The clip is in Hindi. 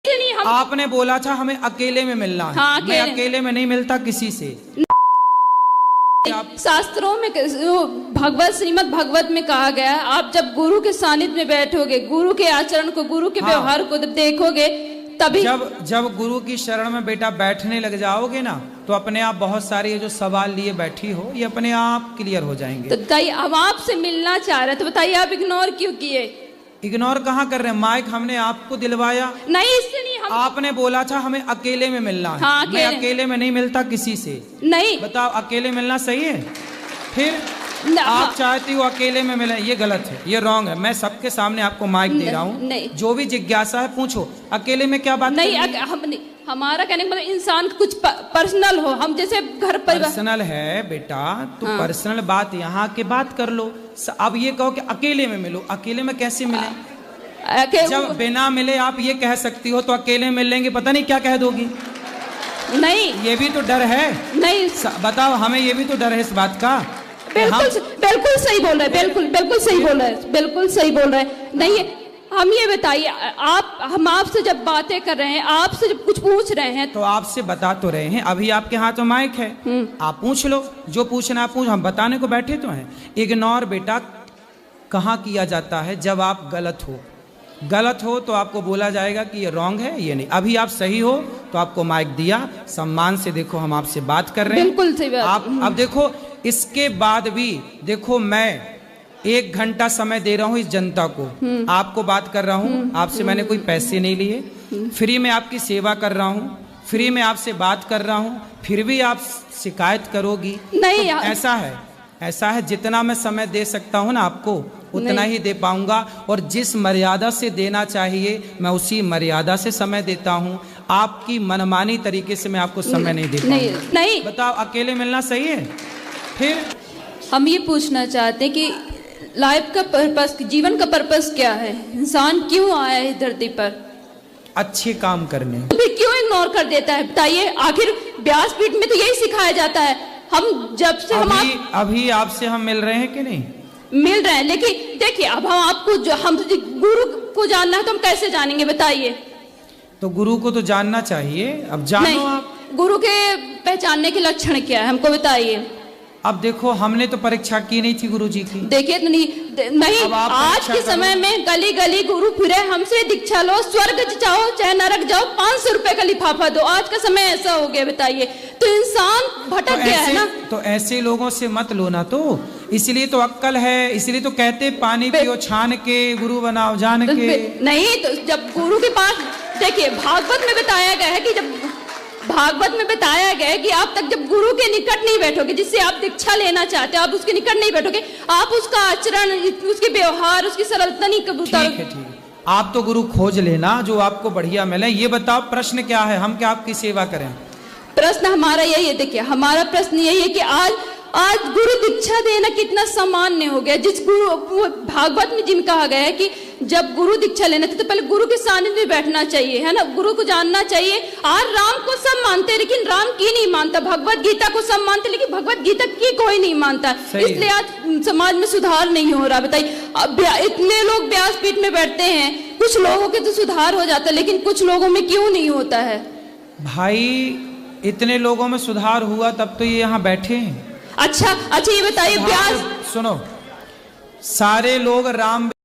इससे नहीं हम आपने बोला था हमें अकेले में मिलना है। हाँ, मैं अकेले में नहीं मिलता किसी से। शास्त्रों में भगवत श्रीमद् भगवत में कहा गया है, आप जब गुरु के सानिध्य में बैठोगे, गुरु के आचरण को, गुरु के व्यवहार को देखोगे, तभी जब गुरु की शरण में बेटा बैठने लग जाओगे ना, तो अपने आप बहुत सारे ये जो सवाल लिए बैठी हो, ये अपने आप क्लियर हो जाएंगे। तो बताइए, हम आपसे मिलना चाह रहे, तो बताइए आप इग्नोर क्यों किए? इग्नोर कहाँ कर रहे हैं? माइक हमने आपको दिलवाया नहीं, इससे नहीं हम आपने बोला था हमें अकेले में मिलना है। हाँ, मैं अकेले में नहीं मिलता किसी से। नहीं, बताओ अकेले मिलना सही है? फिर आप चाहती हो अकेले में मिले, ये गलत है, ये रॉन्ग है। मैं सबके सामने आपको माइक दे रहा हूँ, जो भी जिज्ञासा है पूछो। अकेले में क्या बात नहीं, हमारा कहने का मतलब इंसान कुछ पर्सनल हो, हम जैसे घर पर पर्सनल है बेटा, तो पर्सनल बात यहाँ के बात कर लो। अब ये कहो कि अकेले में मिलो, अकेले में कैसे मिले? जब बिना मिले आप ये कह सकती हो, तो अकेले मिल लेंगे पता नहीं क्या कह दोगी। नहीं, ये भी तो डर है। नहीं बताओ, हमें ये भी तो डर है इस बात का। बिल्कुल सही बोल रहे, बिल्कुल सही बोल रहे, बिल्कुल सही बोल रहे। नहीं, हम ये बताइए, हम आपसे जब बातें कर रहे हैं, आपसे जब कुछ पूछ रहे हैं, तो आपसे बता तो रहे हैं। अभी आपके हाथ में माइक है, आप पूछ लो जो पूछना आप पूछ, हम बताने को बैठे तो हैं। इग्नोर बेटा कहाँ किया जाता है? जब आप गलत हो तो आपको बोला जाएगा कि ये रॉन्ग है, ये नहीं। अभी आप सही हो तो आपको माइक दिया, सम्मान से देखो हम आपसे बात कर रहे हैं। बिल्कुल सही बात। आप अब देखो, इसके बाद भी देखो, मैं 1 घंटा समय दे रहा हूँ इस जनता को, आपको बात कर रहा हूँ, आपसे मैंने कोई पैसे नहीं लिए, फ्री में आपकी सेवा कर रहा हूँ, फ्री में आपसे बात कर रहा हूँ, फिर भी आप शिकायत करोगी? नहीं, तो ऐसा है जितना मैं समय दे सकता हूँ ना आपको, उतना ही दे पाऊंगा, और जिस मर्यादा से देना चाहिए मैं उसी मर्यादा से समय देता हूँ। आपकी मनमानी तरीके से मैं आपको समय नहीं दे पाऊंगा। नहीं, बताओ अकेले मिलना सही है? फिर हम ये पूछना चाहते हैं कि लाइफ का पर्पस, जीवन का पर्पस क्या है? इंसान क्यों आया है धरती पर? अच्छे काम करने। फिर क्यों इग्नोर कर देता है? बताइए, आखिर व्यासपीठ में तो यही सिखाया जाता है। हम जब से अभी आपसे हम मिल रहे हैं कि नहीं? मिल रहे हैं, लेकिन देखिए, अब हम आपको हम गुरु को जानना है तो हम कैसे जानेंगे? बताइए। तो गुरु को तो जानना चाहिए, अब जानो आप। गुरु के पहचानने के लक्षण क्या है, हमको बताइए। अब देखो, हमने तो परीक्षा की नहीं थी गुरुजी की। देखिए, नहीं, आज के समय में गली गली गुरु फिरे, हमसे दीक्षा लो, स्वर्ग जाओ चाहे नरक जाओ, 500 रुपए का लिफाफा दो। आज का समय ऐसा हो गया, बताइए। तो इंसान भटक गया है ना। तो ऐसे लोगों से मत लो ना, तो इसलिए तो अक्कल है, इसलिए तो कहते पानी पियो छान के, गुरु बनाओ जान के। नहीं, तो जब गुरु के पास, देखिए भागवत में बताया गया है कि आप तक जब गुरु के निकट नहीं बैठोगे, जिससे आप दीक्षा लेना चाहते हो, आप उसके निकट नहीं बैठोगे, आप उसका आचरण, उसके व्यवहार, उसकी सरलता नहीं कबूतर। ठीक है, आप तो गुरु खोज लेना जो आपको बढ़िया मिले। ये बताओ प्रश्न क्या है, हम क्या आपकी सेवा करें? प्रश्न हमारा यही है, देखिए हमारा प्रश्न यही है कि आज गुरु दीक्षा देना कितना सामान्य हो गया। जिस गुरु, भागवत में जिन कहा गया है कि जब गुरु दीक्षा लेना था तो पहले गुरु के सानिध्य में बैठना चाहिए, है ना, गुरु को जानना चाहिए। आज राम को सब मानते, लेकिन राम की नहीं मानता। भगवत गीता को सब मानते, लेकिन भगवत गीता की कोई नहीं मानता। इसलिए आज समाज में सुधार नहीं हो रहा। बताइए, अब इतने लोग व्यासपीठ में बैठते हैं, कुछ लोगों के तो सुधार हो जाता है, लेकिन कुछ लोगों में क्यों नहीं होता है? भाई, इतने लोगों में सुधार हुआ तब तो ये यहाँ बैठे हैं। अच्छा, ये बताइए, व्यास सुनो, सारे लोग राम